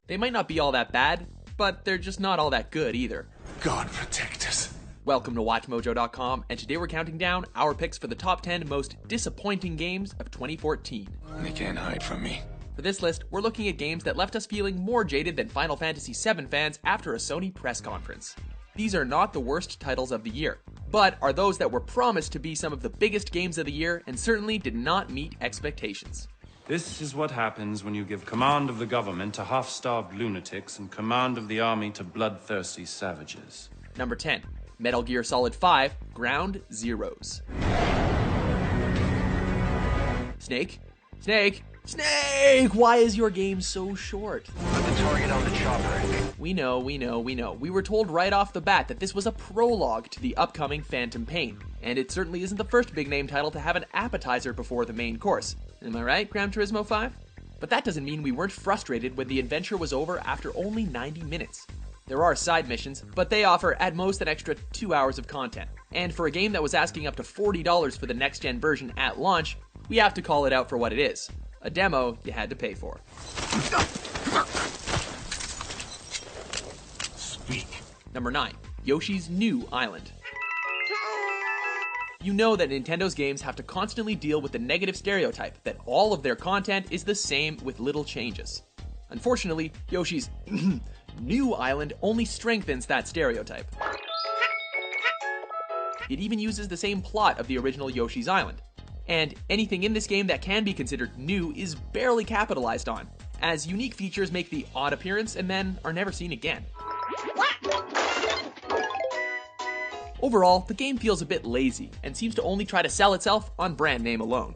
They might not be all that bad, but they're just not all that good either. God protect us. Welcome to WatchMojo.com, and today we're counting down our picks for the top 10 most disappointing games of 2014. They can't hide from me. For this list, we're looking at games that left us feeling more jaded than Final Fantasy VII fans after a Sony press conference. These are not the worst titles of the year, but are those that were promised to be some of the biggest games of the year and certainly did not meet expectations. This is what happens when you give command of the government to half-starved lunatics and command of the army to bloodthirsty savages. Number 10. Metal Gear Solid 5 Ground Zeroes. Snake? Snake? Snake! Why is your game so short? Put the target on the chopper. We know. We were told right off the bat that this was a prologue to the upcoming Phantom Pain, and it certainly isn't the first big-name title to have an appetizer before the main course. Am I right, Gran Turismo 5? But that doesn't mean we weren't frustrated when the adventure was over after only 90 minutes. There are side missions, but they offer at most an extra 2 hours of content. And for a game that was asking up to $40 for the next-gen version at launch, we have to call it out for what it is. A demo you had to pay for. Speak. Number 9. Yoshi's New Island. You know that Nintendo's games have to constantly deal with the negative stereotype that all of their content is the same with little changes. Unfortunately, Yoshi's New Island only strengthens that stereotype. It even uses the same plot of the original Yoshi's Island. And anything in this game that can be considered new is barely capitalized on, as unique features make the odd appearance and then are never seen again. Overall, the game feels a bit lazy and seems to only try to sell itself on brand name alone.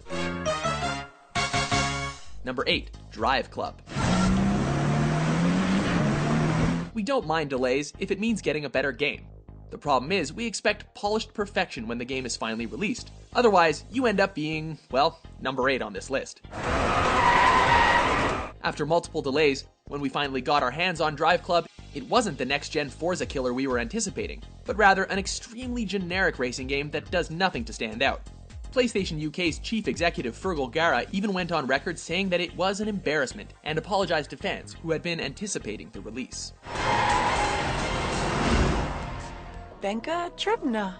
Number 8. Drive Club. We don't mind delays if it means getting a better game. The problem is, we expect polished perfection when the game is finally released. Otherwise, you end up being, well, number 8 on this list. After multiple delays, when we finally got our hands on Drive Club, it wasn't the next-gen Forza killer we were anticipating, but rather an extremely generic racing game that does nothing to stand out. PlayStation UK's chief executive Fergal Gara even went on record saying that it was an embarrassment and apologized to fans who had been anticipating the release. Benka Trebna.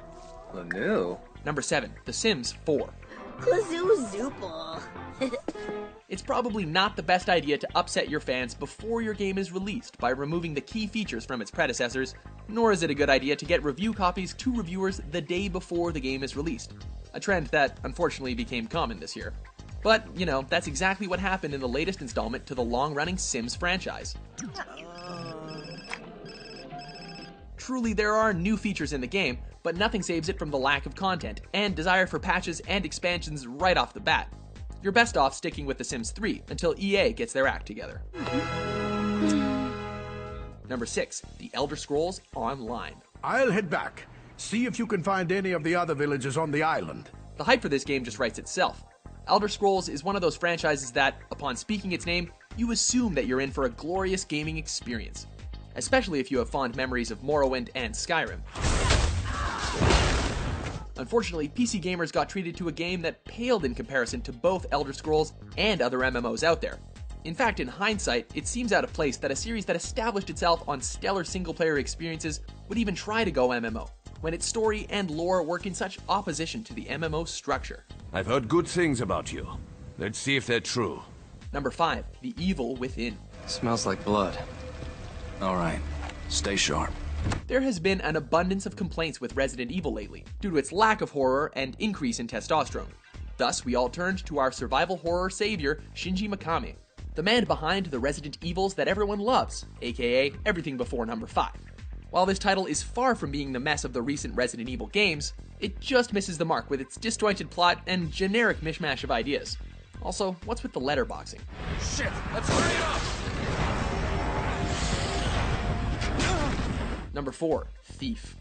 Lanu. Number 7. The Sims 4. It's probably not the best idea to upset your fans before your game is released by removing the key features from its predecessors, nor is it a good idea to get review copies to reviewers the day before the game is released, a trend that unfortunately became common this year. But, you know, that's exactly what happened in the latest installment to the long-running Sims franchise. Truly, there are new features in the game, but nothing saves it from the lack of content and desire for patches and expansions right off the bat. You're best off sticking with The Sims 3 until EA gets their act together. Number 6. The Elder Scrolls Online. I'll head back. See if you can find any of the other villages on the island. The hype for this game just writes itself. Elder Scrolls is one of those franchises that, upon speaking its name, you assume that you're in for a glorious gaming experience. Especially if you have fond memories of Morrowind and Skyrim. Unfortunately, PC gamers got treated to a game that paled in comparison to both Elder Scrolls and other MMOs out there. In fact, in hindsight, it seems out of place that a series that established itself on stellar single-player experiences would even try to go MMO, when its story and lore work in such opposition to the MMO structure. I've heard good things about you. Let's see if they're true. Number 5. The Evil Within. Smells like blood. Alright, stay sharp. There has been an abundance of complaints with Resident Evil lately, due to its lack of horror and increase in testosterone. Thus, we all turned to our survival horror savior, Shinji Mikami, the man behind the Resident Evils that everyone loves, aka everything before number 5. While this title is far from being the mess of the recent Resident Evil games, it just misses the mark with its disjointed plot and generic mishmash of ideas. Also, what's with the letterboxing? Shit, let's hurry up! Number 4. Thief.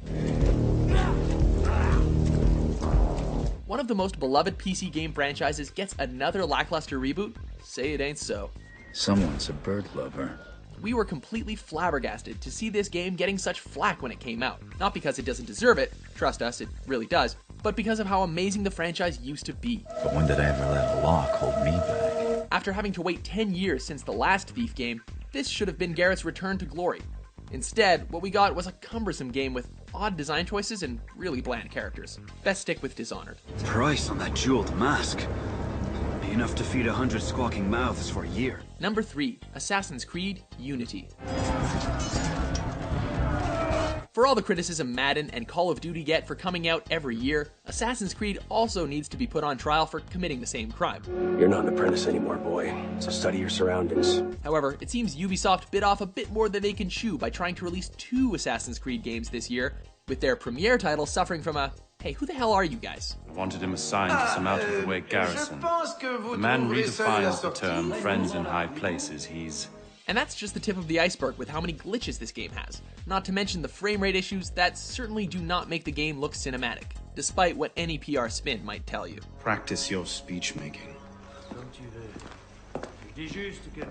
One of the most beloved PC game franchises gets another lackluster reboot? Say it ain't so. Someone's a bird lover. we were completely flabbergasted to see this game getting such flack when it came out. Not because it doesn't deserve it, trust us, it really does, but because of how amazing the franchise used to be. But when did I ever let a lock hold me back? After having to wait 10 years since the last Thief game, this should have been Garrett's return to glory. Instead, what we got was a cumbersome game with odd design choices and really bland characters. Best stick with Dishonored. Price on that jeweled mask. Be enough to feed 100 squawking mouths for a year. Number 3, Assassin's Creed Unity. For all the criticism Madden and Call of Duty get for coming out every year, Assassin's Creed also needs to be put on trial for committing the same crime. You're not an apprentice anymore, boy. So study your surroundings. However, it seems Ubisoft bit off a bit more than they can chew by trying to release 2 Assassin's Creed games this year, with their premiere title suffering from a, hey, who the hell are you guys? I wanted him assigned to some out-of-the-way garrison. The man redefines the term friends in high places. He's... And that's just the tip of the iceberg with how many glitches this game has. Not to mention the frame rate issues that certainly do not make the game look cinematic, despite what any PR spin might tell you. Practice your speech making. It is used to get